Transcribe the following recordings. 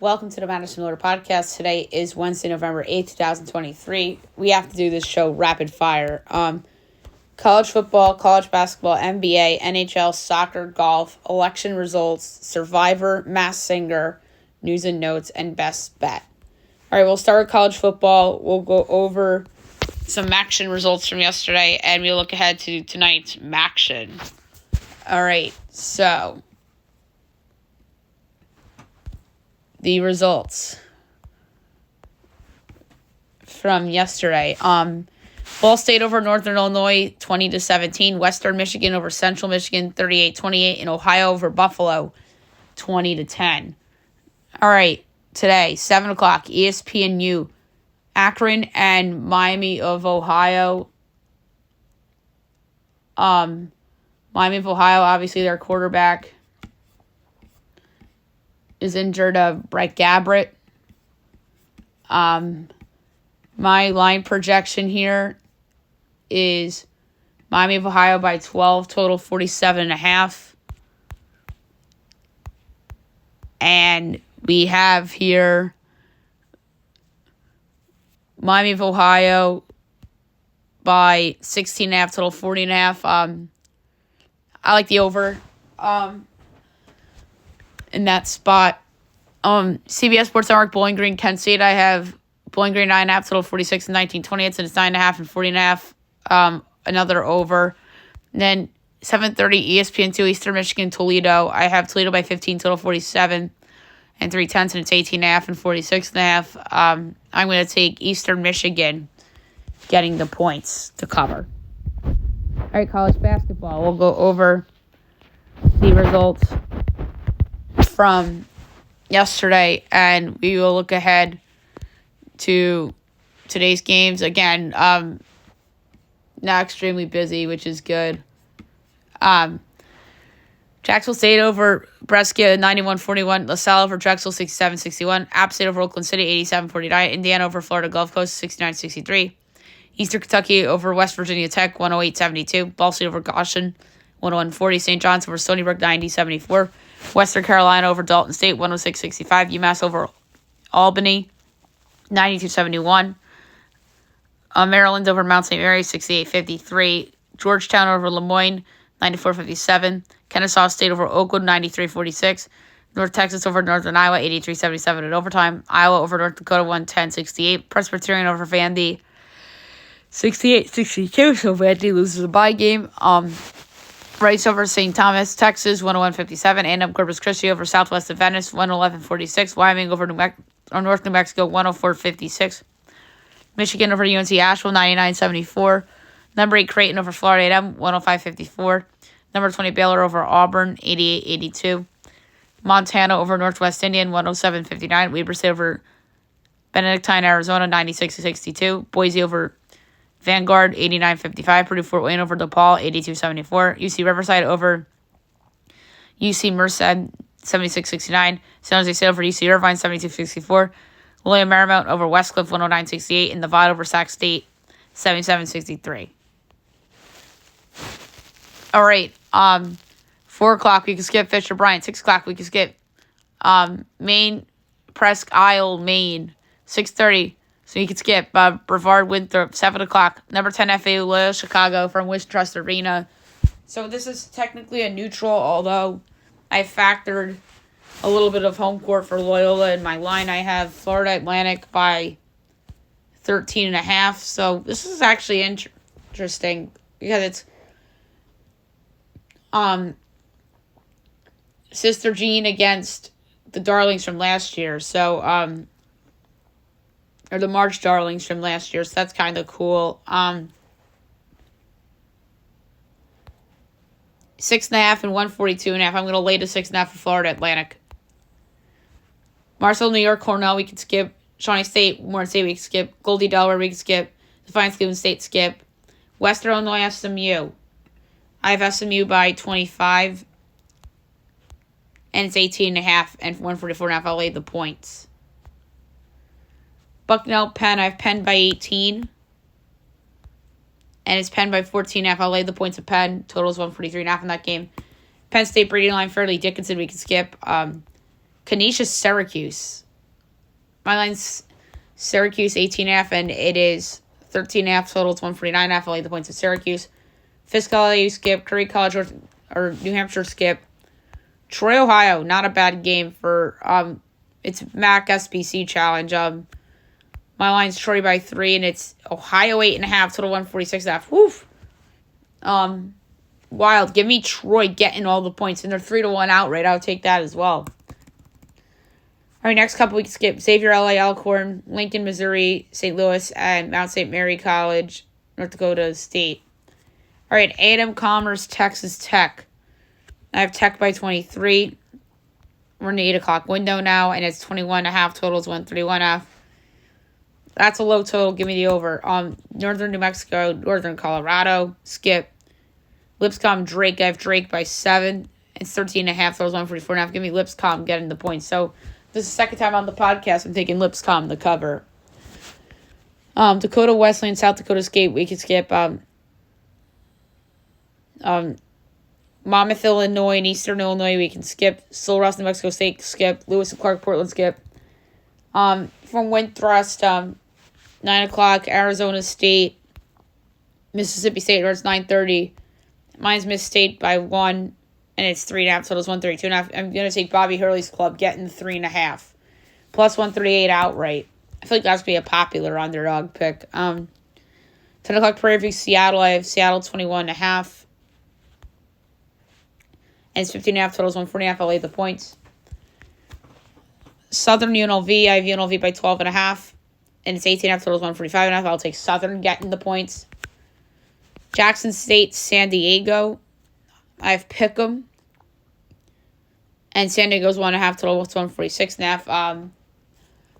Welcome to the Madison Miller Podcast. Today is Wednesday, November 8th, 2023. We have to do this show rapid fire. College football, college basketball, NBA, NHL, soccer, golf, election results, Survivor, Masked Singer, news and notes, and best bet. All right, we'll start with college football. We'll go over some action results from yesterday, and we'll look ahead to tonight's action. All right, so the results from yesterday. Ball State over Northern Illinois, 20-17. Western Michigan over Central Michigan, 38-28. And Ohio over Buffalo, 20-10. All right, today, 7 o'clock, ESPNU. Akron and Miami of Ohio. Miami of Ohio, obviously their quarterback is injured, Brett Gabbert. My line projection here is Miami of Ohio by 12, total 47.5. And we have here Miami of Ohio by 16.5, total 40.5. I like the over. In that spot. CBS Sports Network, Bowling Green, Kent State. I have Bowling Green 9.5, total 46 and 19-20. It's 9.5 and 40.5. Another over. And then 7:30 ESPN2, Eastern Michigan, Toledo. I have Toledo by 15, total 47 and 3/10, and it's 18.5 and 46.5. I'm going to take Eastern Michigan getting the points to cover. All right, college basketball. We'll go over the results from yesterday, and we will look ahead to today's games. Again, not extremely busy, which is good. Jacksonville State over Brescia, 91-41. LaSalle over Drexel, 67-61. App State over Oakland City, 87-49. Indiana over Florida Gulf Coast, 69-63. Eastern Kentucky over West Virginia Tech, 108-72. Ball State over Goshen, 101-40. St. John's over Stony Brook, 90-74. Western Carolina over Dalton State, 106-65. UMass over Albany, 92-71. Maryland over Mount St. Mary, 68-53. Georgetown over Lemoyne, 94-57. Kennesaw State over Oakwood, 93-46. North Texas over Northern Iowa, 83-77 in overtime. Iowa over North Dakota, 110-68. Presbyterian over Vandy, 68-62. So Vandy loses a bye game. Rice over St. Thomas, Texas, 101-57. A&M Corpus Christi over Southwest of Venice, 111-46. Wyoming over North New Mexico, 104-56. Michigan over UNC Asheville, 99-74. Number 8 Creighton over Florida A&M, 105-54. Number 20 Baylor over Auburn, 88-82. Montana over Northwest Indian, 107-59. Weber State over Benedictine, Arizona, 96-62. Boise over Vanguard, 89-55. Purdue Fort Wayne over DePaul, 82-74. UC Riverside over UC Merced, 76-69. San Jose State over UC Irvine, 72-64. William Marymount over Westcliff, 109-68. And Nevada over Sac State, 77-63. All right. 4 o'clock, we can skip Fisher Bryant. 6 o'clock, we can skip Maine, Presque Isle, Maine. 6:30. So you can skip Brevard Winthrop, 7 o'clock. Number 10 FAU Loyola Chicago from Wish-Trust Arena. So this is technically a neutral, although I factored a little bit of home court for Loyola in my line. I have Florida Atlantic by 13.5. So this is actually interesting because it's Sister Jean against the Darlings from last year. So or the March Darlings from last year, so that's kind of cool. 6.5 and 142.5. I'm going to lay to 6.5 for Florida Atlantic. Marcel, New York, Cornell, we can skip. Shawnee State, Warren State, we can skip. Goldie, Delaware, we can skip. Defiance, Cleveland State, skip. Western Illinois, SMU. I have SMU by 25. And it's 18.5 and 144.5. I'll lay the points. Bucknell, Penn, I have Penn by 18. And it's Penn by 14.5. I'll lay the points of Penn. Total is 143.5 in that game. Penn State, Brady Line, Fairleigh Dickinson, we can skip. Canisius, Syracuse. My line's Syracuse 18.5, and it is 13.5 total. It's 149.5. I'll lay the points at Syracuse. Fisk LA skip. Curry College or New Hampshire skip. Troy, Ohio, not a bad game for it's MAC SBC challenge. My line's Troy by 3, and it's Ohio 8.5 total 146.5. Woof. Wild. Give me Troy getting all the points, and they're 3-1 outright. I'll take that as well. All right, next couple we can skip. Xavier, LA, Alcorn, Lincoln, Missouri, St. Louis, and Mount St. Mary College, North Dakota State. All right, A&M Commerce, Texas Tech. I have Tech by 23. We're in the 8 o'clock window now, and it's 21.5 totals, 131.5. That's a low total. Give me the over. Northern New Mexico, Northern Colorado, skip. Lipscomb, Drake. I have Drake by 7. It's 13.5 totals, 144.5. Give me Lipscomb getting the points. So this is the second time on the podcast I'm taking Lipscomb the cover. Dakota Wesleyan, South Dakota State. We can skip. Monmouth, Illinois, and Eastern Illinois, we can skip. Sul Ross, New Mexico State, skip. Lewis and Clark, Portland, skip. From Winthrust, 9 o'clock, Arizona State, Mississippi State, or it's 9:30. Mine's Miss State by 1, and it's 3.5, so it's 132.5. I'm going to take Bobby Hurley's club, getting 3.5. Plus 138 outright. I feel like that's going to be a popular underdog pick. 10 o'clock, Prairie View, Seattle. I have Seattle 21.5. And it's 15.5 totals, 140.5. I'll lay the points. Southern UNLV. I have UNLV by 12.5. And it's 18.5 totals, 145.5. I'll take Southern getting the points. Jackson State, San Diego. I have Pick'em. And San Diego's 1.5 total, it's 146.5.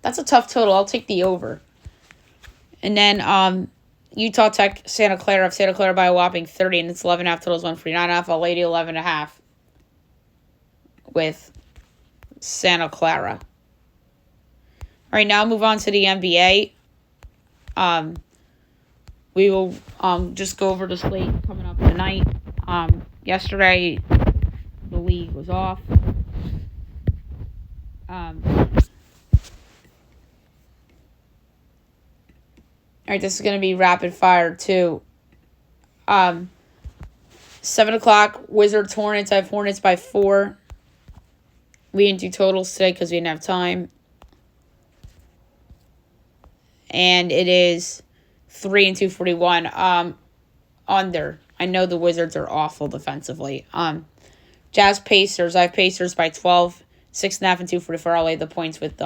That's a tough total. I'll take the over. And then Utah Tech, Santa Clara. I have Santa Clara by a whopping 30. And it's 11.5 totals, 149.5. I'll lay the 11.5. With Santa Clara. All right, now move on to the NBA. We will just go over the slate coming up tonight. Yesterday, the league was off. All right, this is going to be rapid fire, too. 7 o'clock, Wizards, Hornets. I have Hornets by 4. We didn't do totals today because we didn't have time. And it is 3 and 241. Under. I know the Wizards are awful defensively. Jazz, Pacers. I have Pacers by 12. 6.5 and 244. I'll lay the points with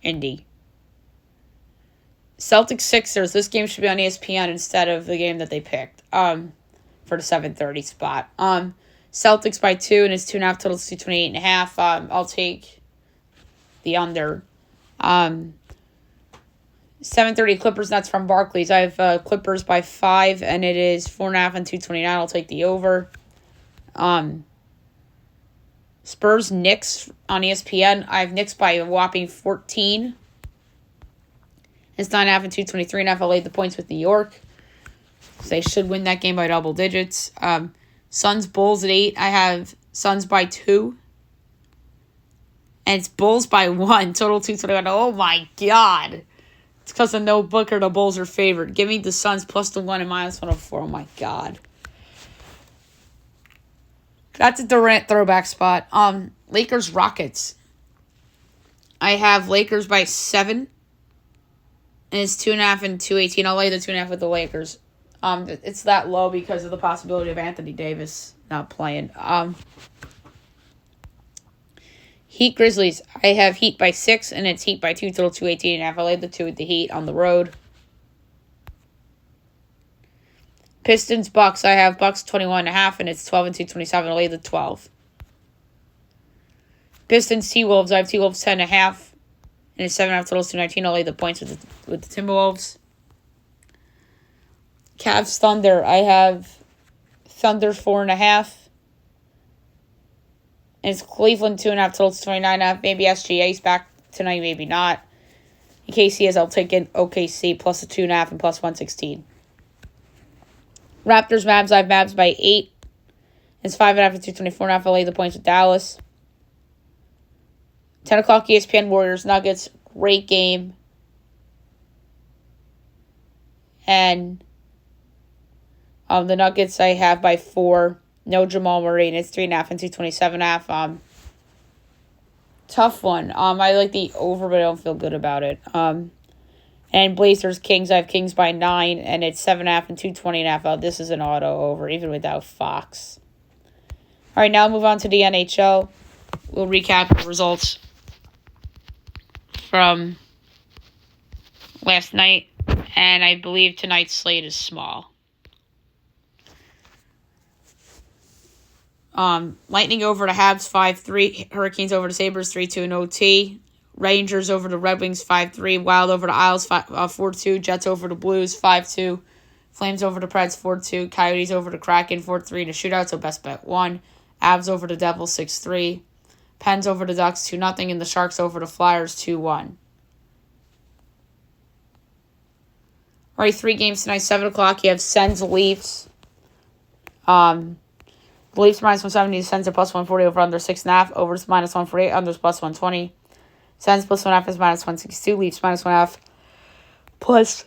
Indy. Celtics, Sixers. This game should be on ESPN instead of the game that they picked. For the 7:30 spot. Celtics by 2, and it's 2.5 totals, 228.5. I'll take the under. 7:30 Clippers Nets from Barclays. I have Clippers by 5, and it is 4.5 and 229. I'll take the over. Spurs Knicks on ESPN. I have Knicks by a whopping 14. It's 9.5 and 223.5. I'll lay the points with New York. So they should win that game by double digits. Suns Bulls at 8. I have Suns by 2. And it's Bulls by 1. Total 221. Oh my God. It's because of no Booker. The Bulls are favored. Give me the Suns plus the 1 and minus 104. Oh my God. That's a Durant throwback spot. Lakers Rockets. I have Lakers by 7. And it's 2.5 and 218. I'll lay the 2.5 with the Lakers. It's that low because of the possibility of Anthony Davis not playing. Heat Grizzlies. I have Heat by 6, and it's Heat by 2, total 218.5. I laid the 2 with the Heat on the road. Pistons Bucks. I have Bucks 21.5, and it's 12 and 227. I laid the 12. Pistons T-Wolves. I have T-Wolves 10.5, and it's 7.5 total 219. I laid the points with the Timberwolves. Cavs Thunder. I have Thunder 4.5. And it's Cleveland 2.5 total 29.5. Maybe SGA's back tonight, maybe not. In case he is, I'll take in OKC plus a 2.5 and plus 116. Raptors Mavs. I have Mavs by 8. It's 5.5 and 224.5. I'll lay the points with Dallas. 10 o'clock ESPN Warriors Nuggets. great game. And the Nuggets I have by 4. No Jamal Murray, and it's 3.5 and 227.5. Tough one. I like the over, but I don't feel good about it. And Blazers Kings, I have Kings by 9, and it's 7.5 and 220.5. Oh, this is an auto over, even without Fox. All right, now move on to the NHL. We'll recap the results from last night, and I believe tonight's slate is small. Lightning over to Habs 5-3. Hurricanes over to Sabres 3-2 in OT. Rangers over to Red Wings 5-3. Wild over to Isles 4-2. Jets over to Blues 5-2. Flames over to Preds 4-2. Coyotes over to Kraken 4-3 in a shootout, so best bet 1. Avs over to Devils 6-3. Pens over to Ducks 2-0. And the Sharks over to Flyers 2-1. All right, 3 games tonight, 7 o'clock. You have Sens Leafs. The Leafs minus 170, Sens are plus 140 over under 6.5. Overs minus 148, unders plus 120. Sens plus 1.5 is minus 162. Leafs minus 1.5 plus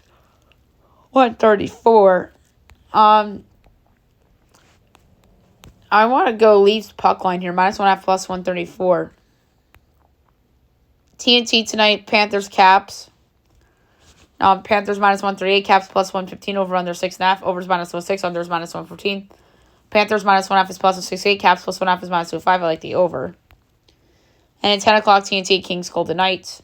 134. I want to go Leafs puck line here. Minus 1.5 plus 134. TNT tonight, Panthers Caps. Panthers minus 138, Caps plus 115 over under 6.5. Overs minus 106, unders minus 114. Panthers minus 1.5 is plus 168. Caps plus 1.5 is minus 2.5. I like the over. And at 10 o'clock, TNT, Kings, Golden Knights.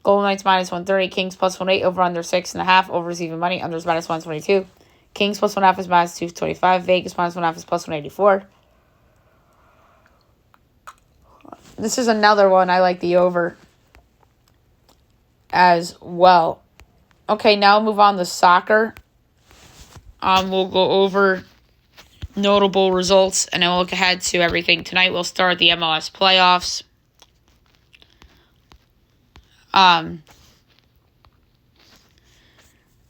Golden Knights minus 130. Kings plus 1.8 over under 6.5. Overs even money. Unders minus 122. Kings plus 1.5 is minus 225. Vegas minus 1.5 is plus 184. This is another one. I like the over as well. Okay, now move on to soccer. We'll go over notable results, and then we'll look ahead to everything. Tonight we'll start the MLS playoffs.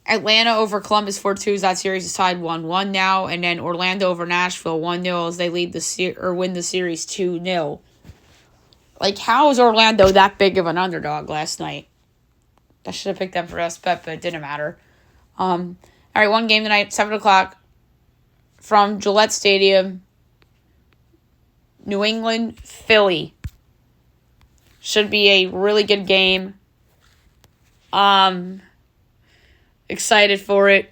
Atlanta over Columbus 4-2. That series is tied 1-1 now, and then Orlando over Nashville 1-0 as they lead win the series 2-0. Like, how is Orlando that big of an underdog last night? I should have picked them for best bet, but it didn't matter. All right, one game tonight, 7 o'clock. From Gillette Stadium, New England, Philly. Should be a really good game. Excited for it.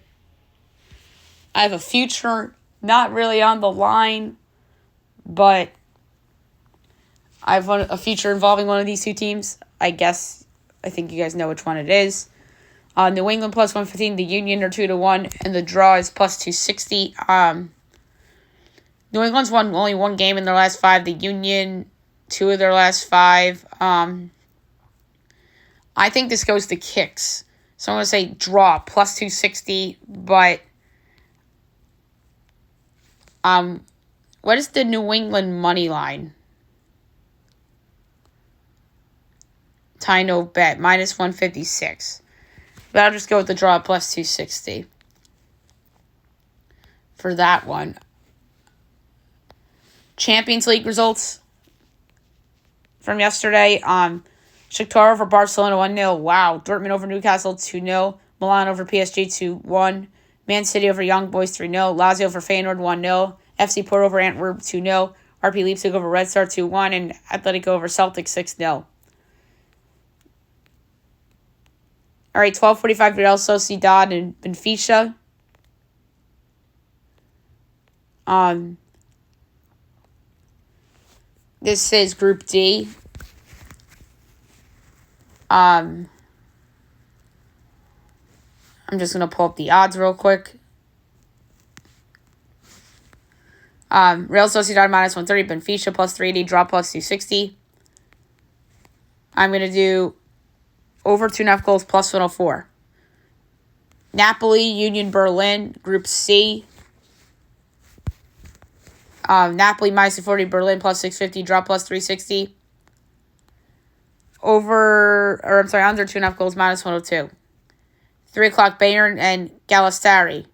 I have a future, not really on the line, but I have a future involving one of these two teams. I think you guys know which one it is. New England plus 115, the Union are 2-1, and the draw is plus 260. New England's won only one game in their last 5. The Union, 2 of their last 5. I think this goes to kicks. So I'm going to say draw, plus 260. But what is the New England money line? Tie no bet, minus 156. But I'll just go with the draw, plus 260. For that one. Champions League results from yesterday. Shakhtar over Barcelona 1-0. Wow. Dortmund over Newcastle 2-0. Milan over PSG 2-1. Man City over Young Boys 3-0. Lazio over Feyenoord 1-0. FC Porto over Antwerp 2-0. RP Leipzig over Red Star 2-1. And Atletico over Celtic 6-0. All right, 12:45 Real Sociedad and Benfica. This is Group D. I'm just going to pull up the odds real quick. Real Sociedad minus 130, Benfica plus 380, draw plus 260. I'm going to do over 2.5 goals plus 104. Napoli, Union Berlin, Group C. Napoli minus 240, Berlin plus 650, draw plus 360. Under 2.5 goals minus 102. 3 o'clock, Bayern and Galatasaray.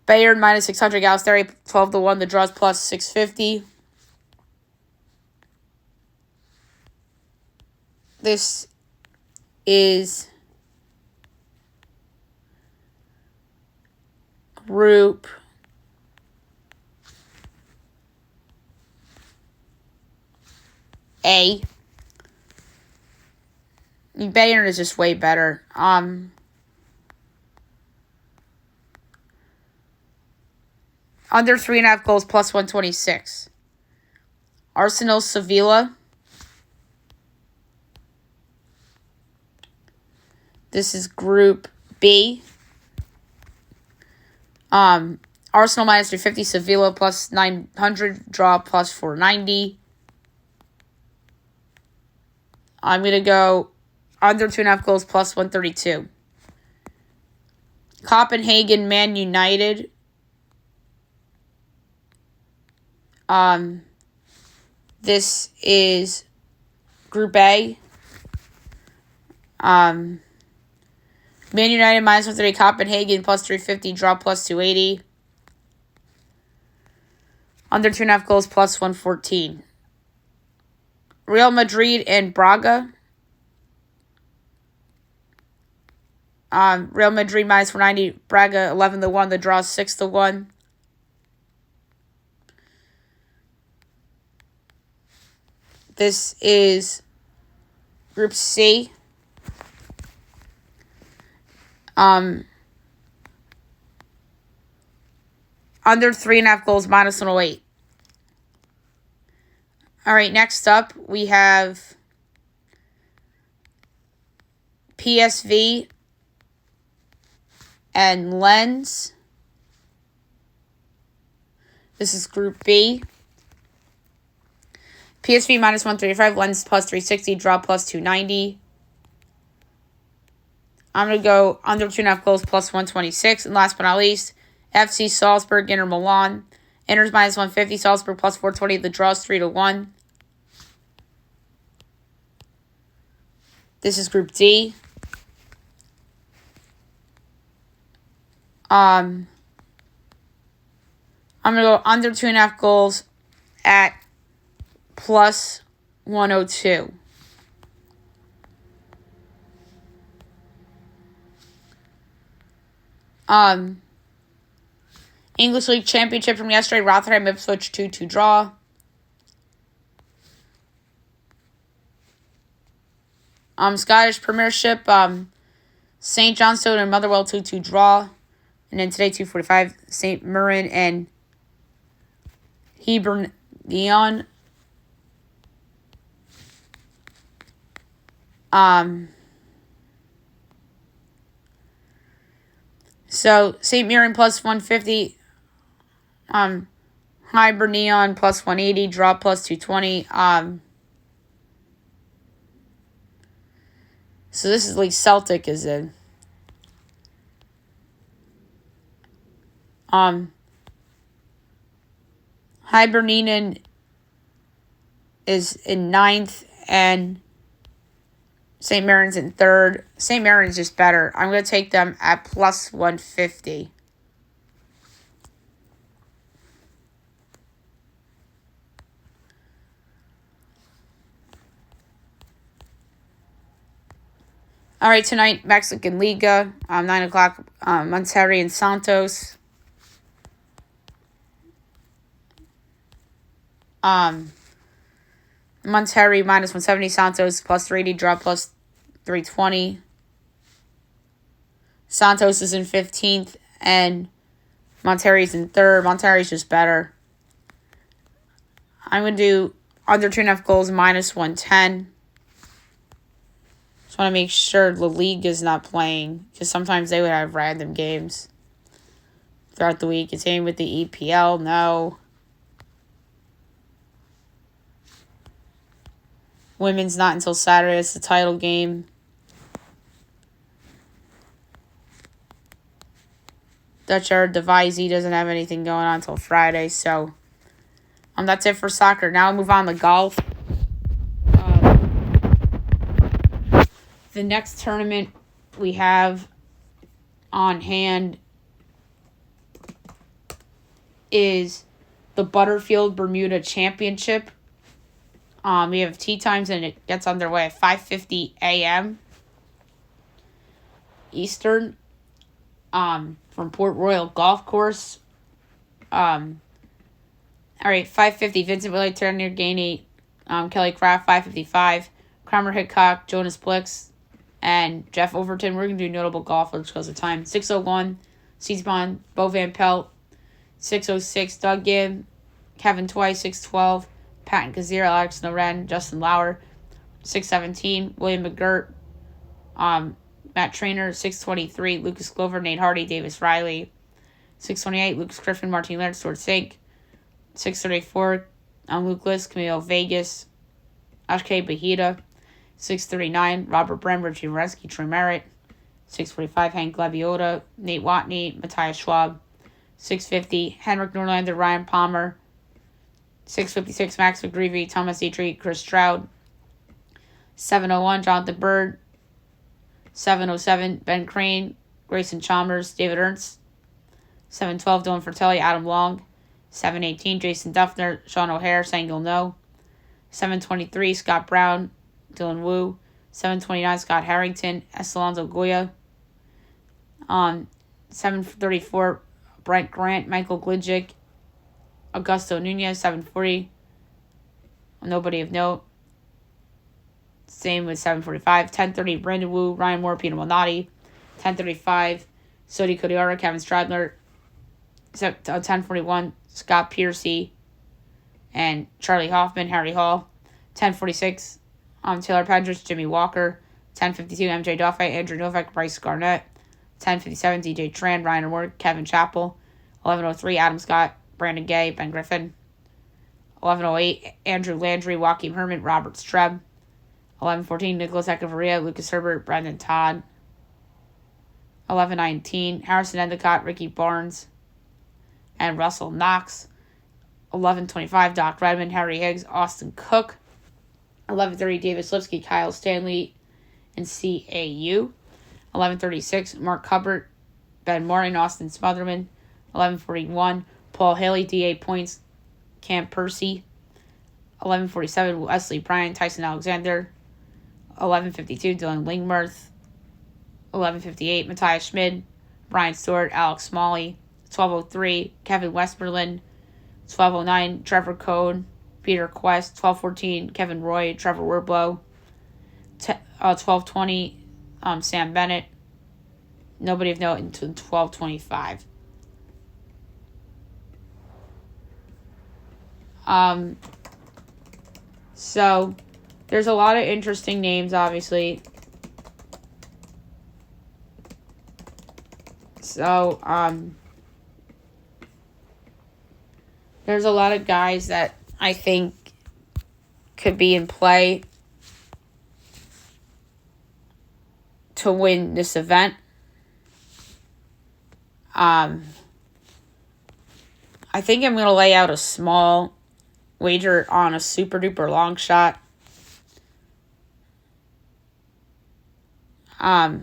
Bayern minus 600, Galatasaray 12-1, the draws plus 650. This is Group A. Bayern is just way better. Under 3.5 goals plus 126. Arsenal, Sevilla. This is Group B. Arsenal minus 350, Sevilla plus 900, draw plus 490. I'm going to go under 2.5 goals plus 132. Copenhagen, Man United. This is Group A. Man United minus 130, Copenhagen plus 350, draw plus 280. Under 2.5 goals plus 114. Real Madrid and Braga. Real Madrid minus 490, Braga 11-1, the draw 6-1. This is Group C. Under 3.5 goals minus 108. All right, next up we have PSV and Lens. This is Group B. PSV minus 135, Lens plus 360, draw plus 290. I'm going to go under 2.5 goals plus 126. And last but not least, FC Salzburg, Inter Milan. Inter's minus 150, Salzburg plus 420. The draw is 3-1. This is Group D. I'm going to go under 2.5 goals at plus 102. English League Championship from yesterday, Rotherham, Ipswich 2-2 draw. Scottish Premiership, St. Johnstone and Motherwell 2-2 draw. And then today, 2:45, St. Mirren and Hibernian. So St. Mirren plus 150, Hibernian plus 180, draw plus 220. So this is like Celtic is in. Hibernian is in 9th and St. Mirren's in 3rd. St. Mirren's just better. I'm going to take them at plus 150. All right, tonight, Mexican Liga, 9 o'clock, Monterrey and Santos. Monterrey minus 170, Santos plus 380, draw plus 320. Santos is in 15th, and Monterrey's in 3rd. Monterrey's just better. I'm going to do under 2.5 goals minus 110. Just want to make sure La Liga is not playing, because sometimes they would have random games throughout the week. It's same with the EPL. No. Women's not until Saturday. It's the title game. Dutch Eredivisie doesn't have anything going on until Friday. So, that's it for soccer. Now we move on to golf. The next tournament we have on hand is the Butterfield Bermuda Championship. We have tee times, and it gets underway at 5:50 a.m. Eastern. From Port Royal Golf Course. All right, 5:50. Vincent Willey, Turner Gainey, Kelly Craft, 5:55. Kramer Hickok, Jonas Blix, and Jeff Overton. We're gonna do notable golfers because of time. 6:01. Seasbon, Bo Van Pelt. 6:06. Doug Gibb, Kevin Twice. 6:12. Patton Kazir, Alex Noren, Justin Lauer. 6:17. William McGirt, Matt Trainer. 6:23. Lucas Glover, Nate Hardy, Davis Riley. 6:28. Lucas Griffin, Martin Laird, Stuart Sink. 6:34. Luke List, Camilo Vegas, Ashke Bahita. 6:39. Robert Brem, Richie Moreski, Troy Merritt. 6:45. Hank Lebiota, Nate Watney, Matthias Schwab. 6:50. Henrik Norlander, Ryan Palmer. 6:56. Max McGreevy, Thomas Dietrich, Chris Stroud. 7:01. Jonathan Bird. 7:07. Ben Crane, Grayson Chalmers, David Ernst. 7:12. Dylan Fratelli, Adam Long. 7:18. Jason Duffner, Sean O'Hare, Sangil No. 7:23. Scott Brown, Dylan Wu. 7:29. Scott Harrington, Estelonzo Goya. 7:34. Brent Grant, Michael Glidgick, Augusto Nunez. 7:40. Nobody of note. Same with 7:45. 10:30. Brandon Wu, Ryan Moore, Peter Malnati. 10:35. Sodi Kodiara, Kevin Stradler. 10:41. Scott Piercy and Charlie Hoffman, Harry Hall. 10:46. Taylor Pendrich, Jimmy Walker. 10:52. MJ Duffy, Andrew Novak, Bryce Garnett. 10:57. DJ Tran, Ryan Ward, Kevin Chappell. 11:03. Adam Scott, Brandon Gay, Ben Griffin. 11:08. Andrew Landry, Joaquin Herman, Robert Streb. 11:14. Nicholas Echevarria, Lucas Herbert, Brendan Todd. 11:19. Harrison Endicott, Ricky Barnes, and Russell Knox. 11:25. Doc Redmond, Harry Higgs, Austin Cook. 11:30. David Slipsky, Kyle Stanley, and CAU. 11:36. Mark Hubbard, Ben Morin, Austin Smotherman. 11:41. Paul Haley, D.A. Points, Cam Percy. 11:47. Wesley Bryan, Tyson Alexander. 11:52. Dylan Lingmerth. 11:58. Matthias Schmid, Brian Stewart, Alex Smalley. 12:03. Kevin Westmoreland. 12:09. Trevor Cone, Peter Quest. 12:14. Kevin Roy, Trevor Werblow. 12:20. Sam Bennett. Nobody of note until 12:25. So there's a lot of interesting names, obviously. So, there's a lot of guys that I think could be in play to win this event. I think I'm going to lay out a small wager on a super duper long shot. I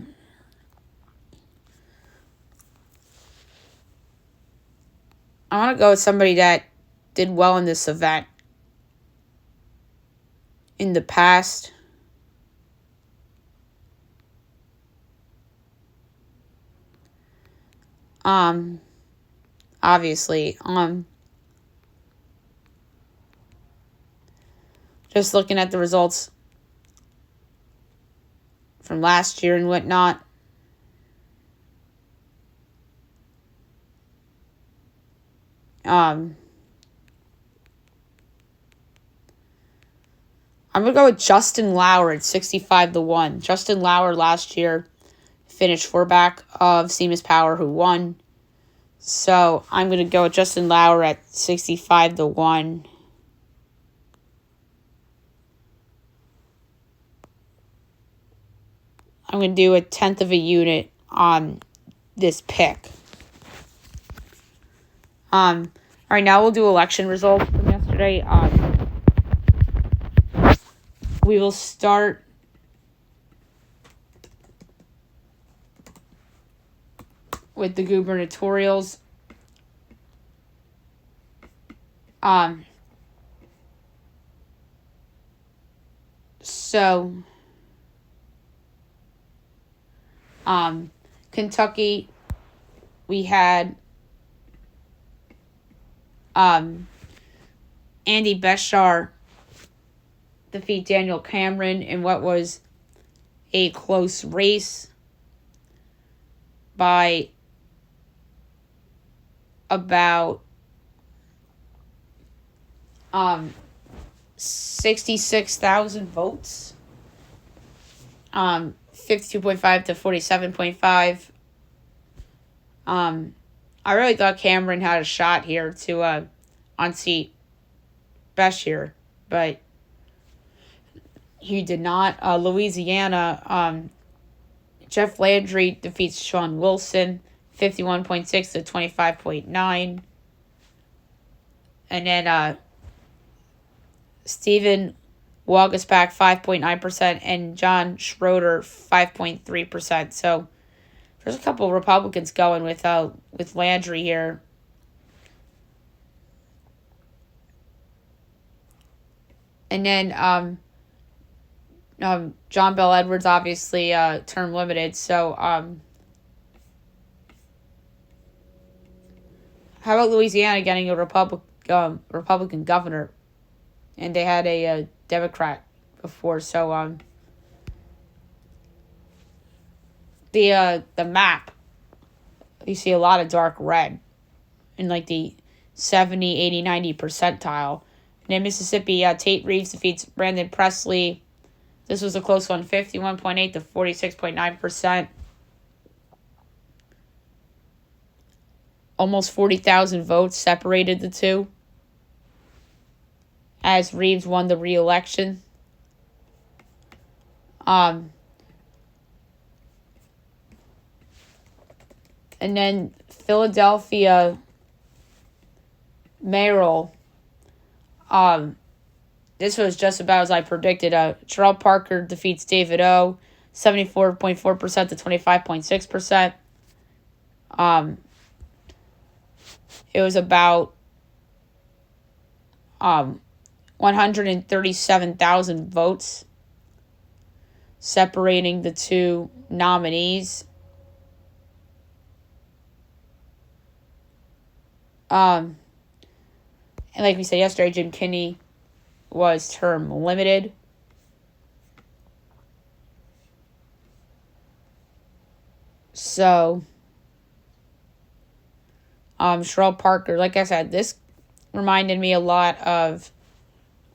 want to go with somebody that did well in this event in the past. Obviously, just looking at the results from last year and whatnot. I'm going to go with Justin Lauer at 65-1. Justin Lauer last year finished 4-back of Seamus Power, who won. So I'm going to go with Justin Lauer at 65-1. I'm going to do a 1/10 of a unit on this pick. All right, now we'll do election results from yesterday. We will start with the gubernatorials. So, Kentucky, we had Andy Beshar defeat Daniel Cameron in what was a close race by about 66,000 votes. 52.5 to 47.5. I really thought Cameron had a shot here to unseat Beshar, but he did not. Louisiana, Jeff Landry defeats Sean Wilson, 51.6 to 25.9. And then Stephen Wagaspack, 5.9%, and John Schroeder, 5.3%. So there's a couple of Republicans going with Landry here. And then John Bell Edwards, obviously term limited. So how about Louisiana getting a Republican governor? And they had a Democrat before. So the map, you see a lot of dark red in like the 70, 80, 90 percentile. And in Mississippi, Tate Reeves defeats Brandon Presley. This was a close one, 51.8 to 46.9%. Almost 40,000 votes separated the two, as Reeves won the re-election. And then Philadelphia mayoral. This was just about as I predicted. Terrell Parker defeats David O, 74.4% to 25.6%. It was about 137,000 votes separating the two nominees. And like we said yesterday, Jim Kinney was term limited. So, Sherrell Parker, like I said, this reminded me a lot of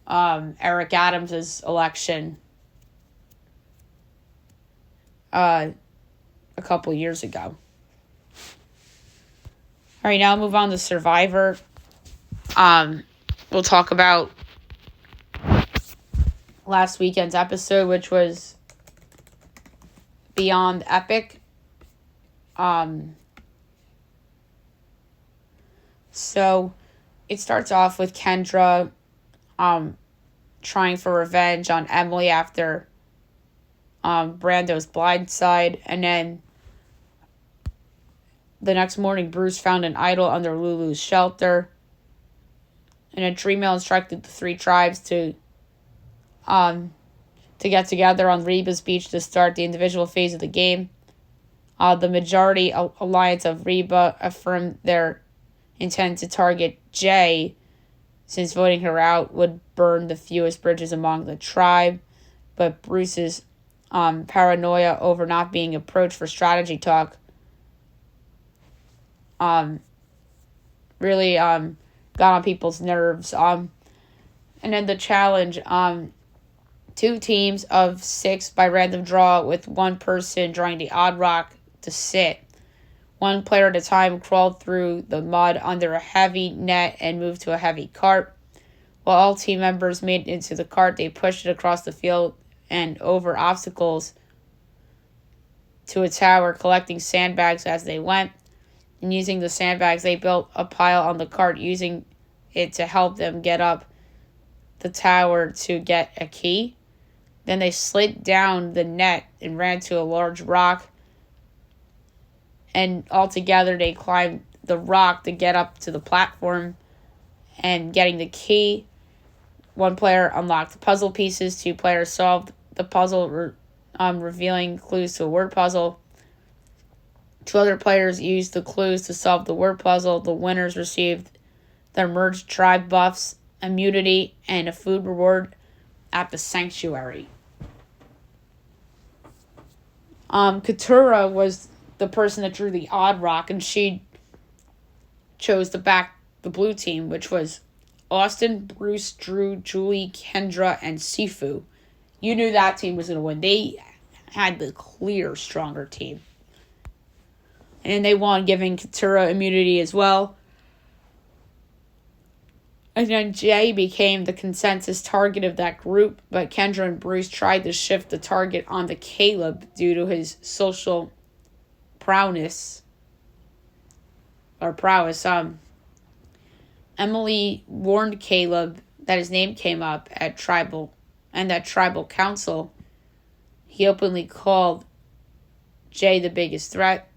Eric Adams' election a couple years ago. All right, now I'll move on to Survivor. We'll talk about last weekend's episode, which was beyond epic. So it starts off with Kendra trying for revenge on Emily after Brando's blindside, and then the next morning Bruce found an idol under Lulu's shelter, and a Dreammail instructed the three tribes to get together on Reba's beach to start the individual phase of the game. The majority alliance of Reba affirmed their intent to target Jay, since voting her out would burn the fewest bridges among the tribe. But Bruce's paranoia over not being approached for strategy talk really got on people's nerves. And then the challenge, 2 teams of 6 by random draw, with one person drawing the odd rock to sit. One player at a time crawled through the mud under a heavy net and moved to a heavy cart. While all team members made it into the cart, they pushed it across the field and over obstacles to a tower, collecting sandbags as they went. And using the sandbags, they built a pile on the cart, using it to help them get up the tower to get a key. Then they slid down the net and ran to a large rock. And altogether, they climbed the rock to get up to the platform and getting the key. One player unlocked puzzle pieces. 2 players solved the puzzle, revealing clues to a word puzzle. 2 other players used the clues to solve the word puzzle. The winners received their merged tribe buffs, immunity, and a food reward at the sanctuary. Katura was the person that drew the odd rock, and she chose to back the blue team, which was Austin, Bruce, Drew, Julie, Kendra, and Sifu. You knew that team was going to win. They had the clear stronger team. And they won, giving Katura immunity as well. And then Jay became the consensus target of that group, but Kendra and Bruce tried to shift the target onto Caleb due to his social prowess. Emily warned Caleb that his name came up at tribal council. He openly called Jay the biggest threat.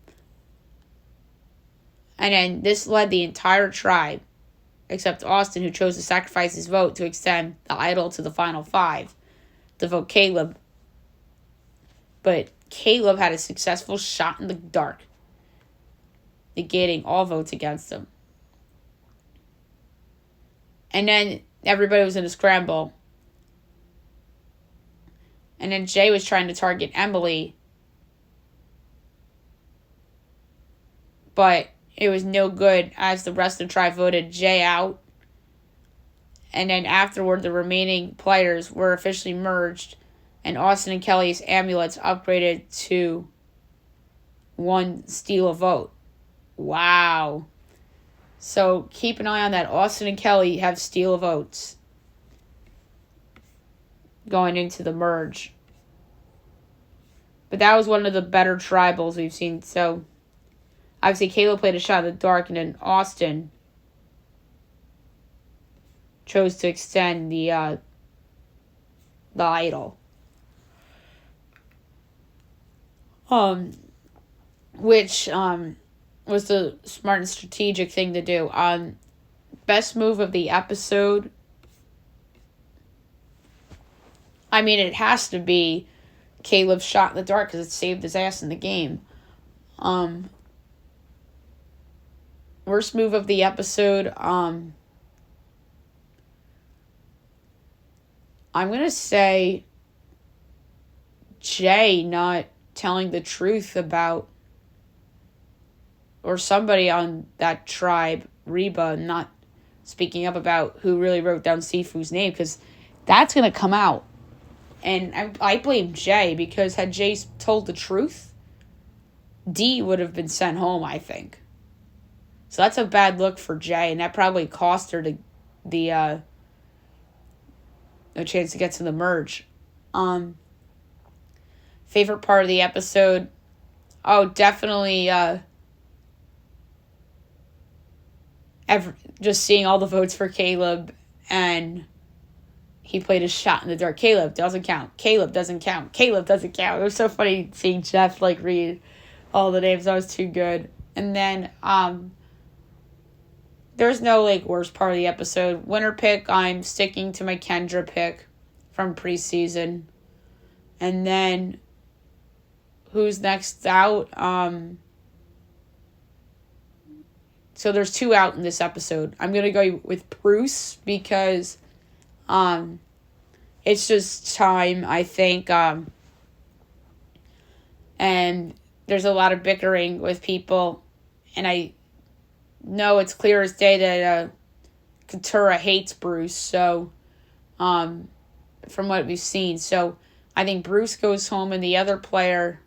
And then this led the entire tribe, except Austin, who chose to sacrifice his vote to extend the idol to the final 5, to vote Caleb. But Caleb had a successful shot in the dark, negating all votes against him. And then everybody was in a scramble. And then Jay was trying to target Emily, but it was no good as the rest of the tribe voted Jay out. And then afterward, the remaining players were officially merged, and Austin and Kelly's amulets upgraded to 1 steal a vote. Wow. So keep an eye on that. Austin and Kelly have steal of votes going into the merge. But that was one of the better tribals we've seen. So obviously Caleb played a shot in the dark, and then Austin chose to extend the idol. Which was the smart and strategic thing to do. Best move of the episode, I mean, it has to be Caleb's shot in the dark because it saved his ass in the game. Worst move of the episode, I'm going to say Jay not telling the truth about, or somebody on that tribe, Reba, not speaking up about who really wrote down Sifu's name, because that's going to come out. And I blame Jay, because had Jay told the truth, D would have been sent home, I think. So that's a bad look for Jay, and that probably cost her a chance to get to the merge. Favorite part of the episode? Oh, definitely just seeing all the votes for Caleb, and he played a shot in the dark. Caleb doesn't count. Caleb doesn't count. Caleb doesn't count. It was so funny seeing Jeff read all the names. That was too good. And then there's no worst part of the episode. Winner pick, I'm sticking to my Kendra pick from preseason. And then who's next out? So there's 2 out in this episode. I'm going to go with Bruce because it's just time, I think. And there's a lot of bickering with people. And I know it's clear as day that Katura hates Bruce. So, from what we've seen. So, I think Bruce goes home, and the other player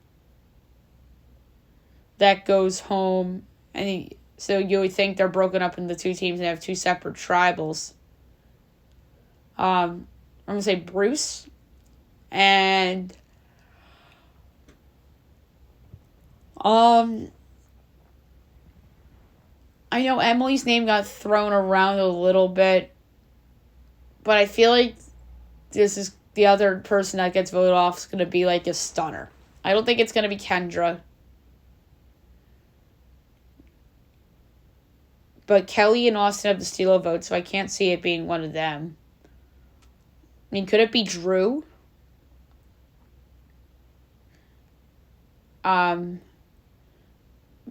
that goes home, so you would think they're broken up into 2 teams and have 2 separate tribals. I'm going to say Bruce. And I know Emily's name got thrown around a little bit, but I feel like this is the other person that gets voted off is going to be a stunner. I don't think it's going to be Kendra. But Kelly and Austin have the steal of votes, so I can't see it being one of them. I mean, could it be Drew? But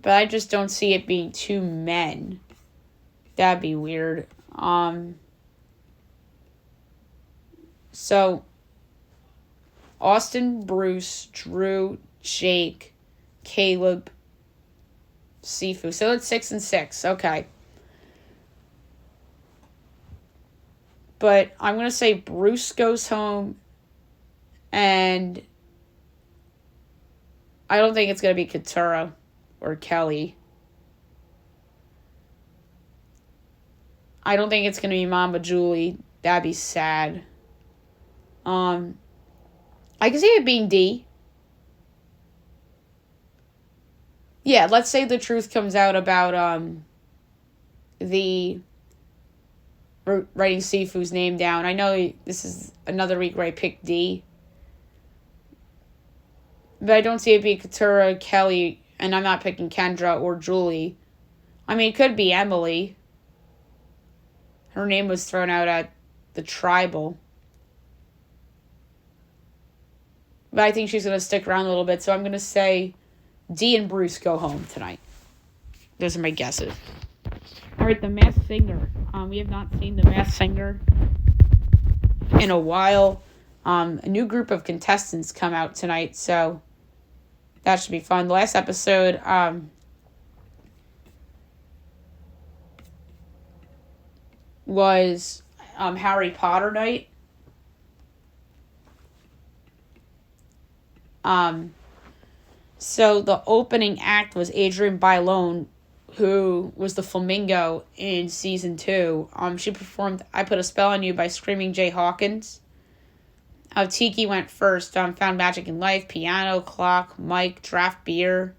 I just don't see it being two men. That'd be weird. So Austin, Bruce, Drew, Jake, Caleb, Sifu. So it's 6 and 6. Okay. But I'm going to say Bruce goes home, and I don't think it's going to be Katura or Kelly. I don't think it's going to be Mamba Julie. That'd be sad. I can see it being D. Yeah, let's say the truth comes out about the writing Sifu's name down. I know this is another week where I picked D. But I don't see it being Katura, Kelly, and I'm not picking Kendra or Julie. I mean, it could be Emily. Her name was thrown out at the tribal. But I think she's going to stick around a little bit, so I'm going to say D and Bruce go home tonight. Those are my guesses. All right, the Masked Singer. We have not seen the Masked Singer in a while. A new group of contestants come out tonight, so that should be fun. The last episode was Harry Potter night. So the opening act was Adrienne Bailon, who was the flamingo in season 2. She performed I Put a Spell on You by Screaming Jay Hawkins. Tiki went first. Found Magic in Life, Piano, Clock, Mike, Draft Beer.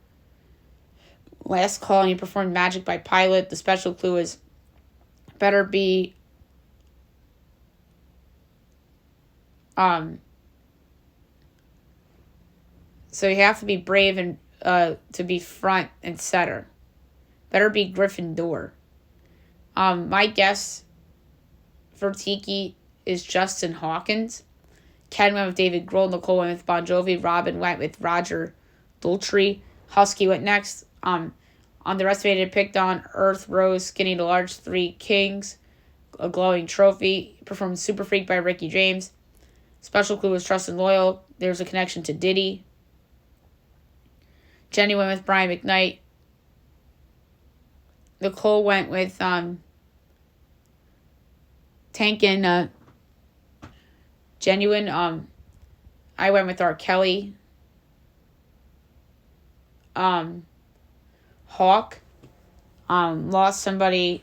Last Call, he performed Magic by Pilot. The special clue is better be so you have to be brave and to be front and center. Better be Gryffindor. My guess for Tiki is Justin Hawkins. Ken went with David Grohl. Nicole went with Bon Jovi. Robin went with Roger Daltrey. Husky went next. On the rest of it, it picked on Earth, Rose, Skinny to Large, 3 Kings, A Glowing Trophy. Performed Super Freak by Ricky James. Special clue was Trust and Loyal. There's a connection to Diddy. Jenny went with Brian McKnight. Nicole went with Tank and Genuine. I went with R. Kelly. Hawk. Lost somebody.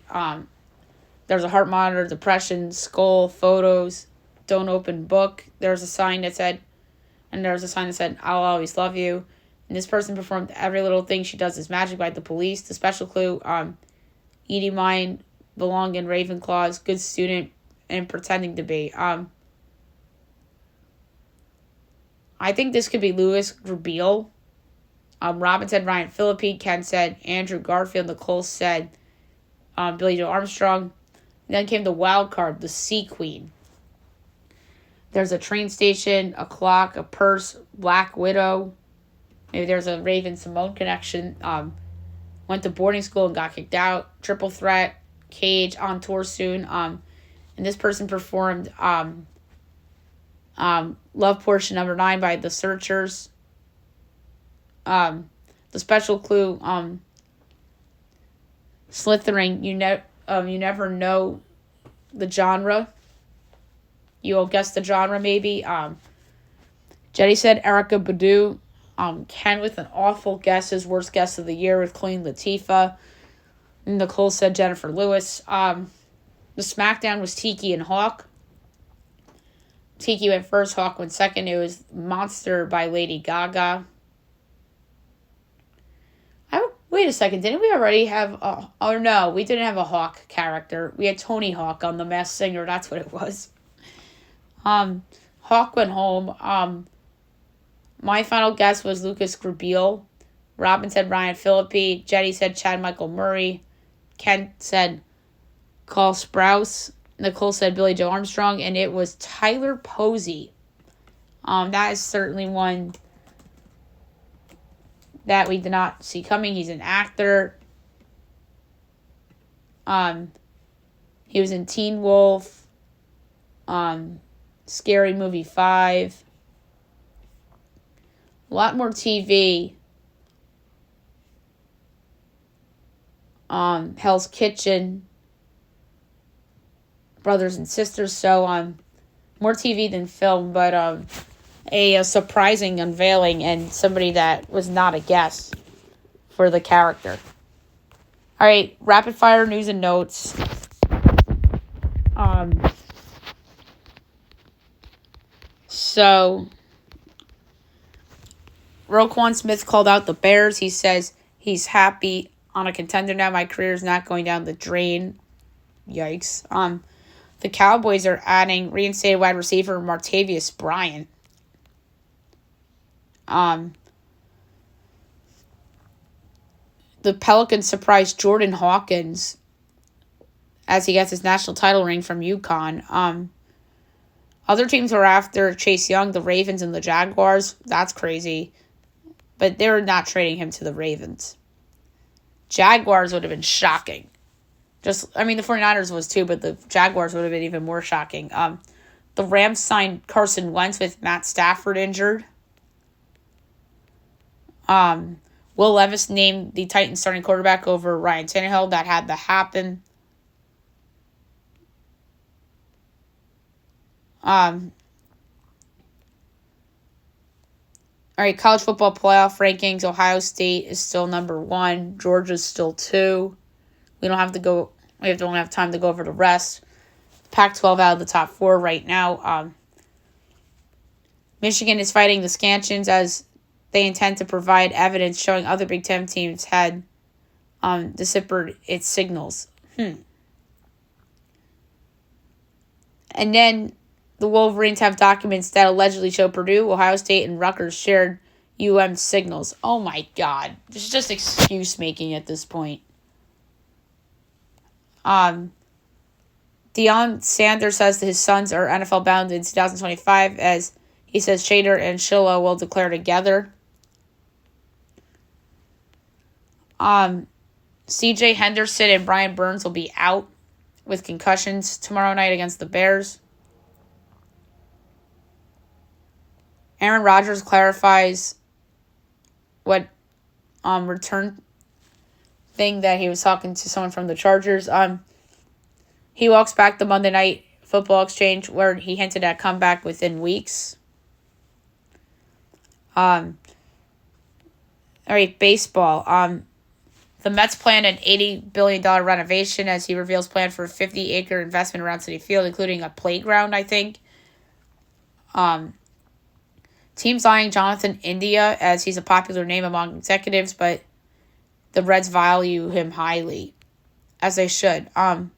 There's a heart monitor, depression, skull, photos, don't open book. There's a sign that said, I'll always love you. And this person performed Every Little Thing She Does Is Magic by The Police. The special clue, Edie Mine, Belong in Ravenclaws, Good Student, and Pretending to Be. I think this could be Louis Grabeel. Robin said Ryan Phillippe. Ken said Andrew Garfield. Nicole said Billy Joe Armstrong. And then came the wild card, the Sea Queen. There's a train station, a clock, a purse, Black Widow. Maybe there's a Raven Simone connection. Went to boarding school and got kicked out. Triple Threat, Cage, on tour soon. And this person performed Love Portion number 9 by The Searchers. The special clue, Slithering, you never know the genre. You'll guess the genre maybe. Jenny said Erykah Badu. Ken with an awful guess, his worst guess of the year with Queen Latifah. Nicole said Jennifer Lewis. The SmackDown was Tiki and Hawk. Tiki went first, Hawk went second. It was Monster by Lady Gaga. Wait a second, didn't we already have no, we didn't have a Hawk character. We had Tony Hawk on The Masked Singer, that's what it was. Hawk went home. My final guess was Lucas Grabeel. Robin said Ryan Phillippe. Jenny said Chad Michael Murray. Ken said Carl Sprouse. Nicole said Billy Joe Armstrong. And it was Tyler Posey. That is certainly one that we did not see coming. He's an actor. He was in Teen Wolf, Scary Movie 5. A lot more TV. Hell's Kitchen, Brothers and Sisters. So more TV than film, but a surprising unveiling and somebody that was not a guess for the character. All right, rapid fire news and notes. So Roquan Smith called out the Bears. He says he's happy on a contender now. My career is not going down the drain. Yikes. The Cowboys are adding reinstated wide receiver Martavius Bryant. The Pelicans surprised Jordan Hawkins as he gets his national title ring from UConn. Other teams were after Chase Young, the Ravens, and the Jaguars. That's crazy. But they're not trading him to the Ravens. Jaguars would have been shocking. The 49ers was too, but the Jaguars would have been even more shocking. The Rams signed Carson Wentz with Matt Stafford injured. Will Levis named the Titans starting quarterback over Ryan Tannehill. That had to happen. All right, college football playoff rankings. Ohio State is still number 1. Georgia's still 2. We don't have to go. We don't have time to go over the rest. Pac-12 out of the top 4 right now. Michigan is fighting the Scanchins as they intend to provide evidence showing other Big Ten teams had deciphered its signals. And then the Wolverines have documents that allegedly show Purdue, Ohio State, and Rutgers shared signals. Oh my God. This is just excuse making at this point. Deion Sanders says that his sons are NFL bound in 2025 as he says Shader and Shiloh will declare together. CJ Henderson and Brian Burns will be out with concussions tomorrow night against the Bears. Aaron Rodgers clarifies what return thing that he was talking to someone from the Chargers. He walks back the Monday Night Football exchange where he hinted at comeback within weeks. All right, baseball. The Mets plan an $80 billion renovation as he reveals plan for a 50-acre investment around Citi Field, including a playground, I think. Teams eyeing Jonathan India as he's a popular name among executives, but the Reds value him highly, as they should. The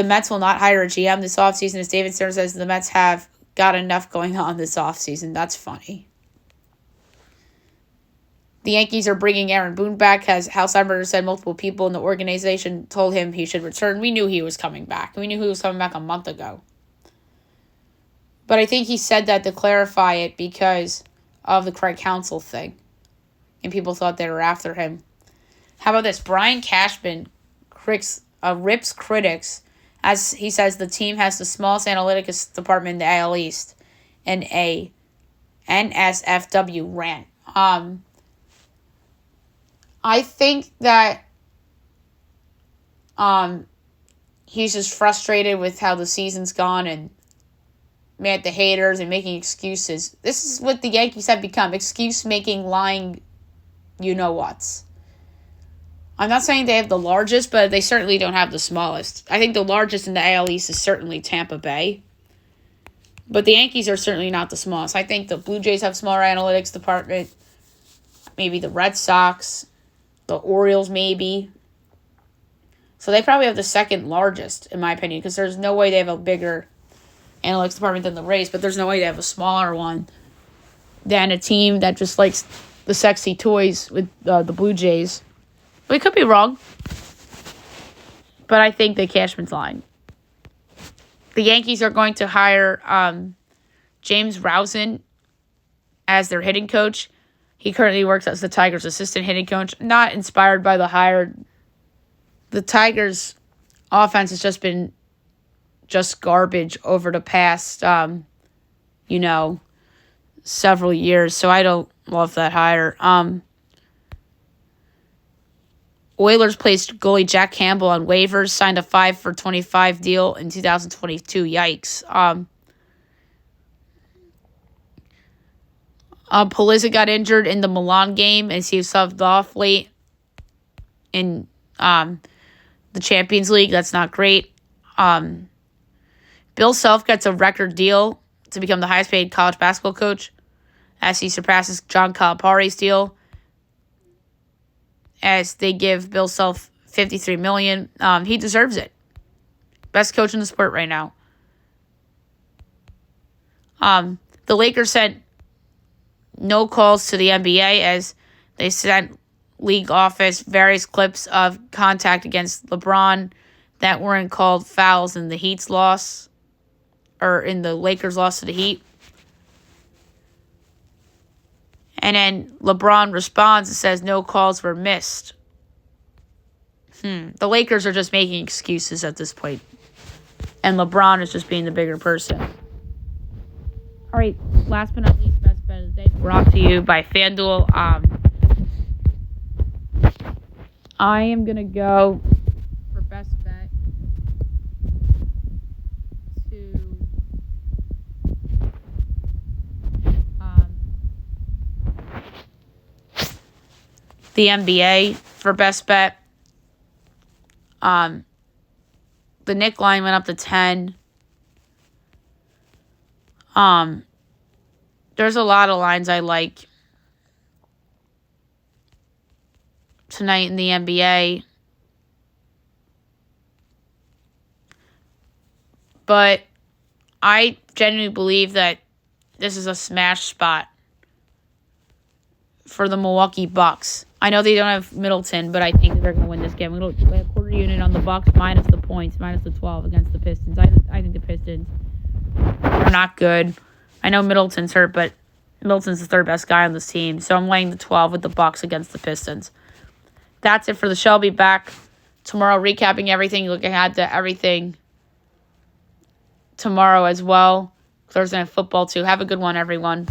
Mets will not hire a GM this offseason, as David Stern says the Mets have got enough going on this offseason. That's funny. The Yankees are bringing Aaron Boone back, as Hal Steinbrenner said multiple people in the organization told him he should return. We knew he was coming back. We knew he was coming back a month ago. But I think he said that to clarify it because of the Craig Counsell thing. And people thought they were after him. How about this? Brian Cashman rips critics as he says the team has the smallest analytics department in the AL East in a NSFW rant. I think that he's just frustrated with how the season's gone and mad at the haters and making excuses. This is what the Yankees have become. Excuse-making, lying, you-know-whats. I'm not saying they have the largest, but they certainly don't have the smallest. I think the largest in the AL East is certainly Tampa Bay. But the Yankees are certainly not the smallest. I think the Blue Jays have smaller analytics department. Maybe the Red Sox. The Orioles, maybe. So they probably have the second largest, in my opinion, because there's no way they have a bigger analytics department than the Rays, but there's no way they have a smaller one than a team that just likes the sexy toys with the Blue Jays. We could be wrong, but I think that Cashman's lying. The Yankees are going to hire James Rosen as their hitting coach. He currently works as the Tigers' assistant hitting coach. Not inspired by the hire. The Tigers' offense has just been just garbage over the past, several years. So I don't love that hire. Oilers placed goalie Jack Campbell on waivers, signed a 5-for-25 deal in 2022. Yikes. Pulisic got injured in the Milan game and he was subbed off late in the Champions League. That's not great. Bill Self gets a record deal to become the highest paid college basketball coach as he surpasses John Calipari's deal, as they give Bill Self $53 million. He deserves it. Best coach in the sport right now. The Lakers sent no calls to the NBA as they sent league office various clips of contact against LeBron that weren't called fouls in the Heat's loss, or in the Lakers' loss to the Heat. And then LeBron responds and says no calls were missed. The Lakers are just making excuses at this point. And LeBron is just being the bigger person. All right, last but not least, best bet of the day brought to you by FanDuel. I am going to go for best bet to the NBA for best bet. The Knick line went up to 10. There's a lot of lines I like tonight in the NBA. But I genuinely believe that this is a smash spot for the Milwaukee Bucks. I know they don't have Middleton, but I think that they're going to win this game. We're going to play a quarter unit on the Bucks minus the points, minus the 12 against the Pistons. I think the Pistons are not good. I know Middleton's hurt, but Middleton's the third best guy on this team. So I'm laying the 12 with the Bucks against the Pistons. That's it for the show. I'll be back tomorrow recapping everything, looking ahead to everything tomorrow as well. Thursday Night Football too. Have a good one, everyone.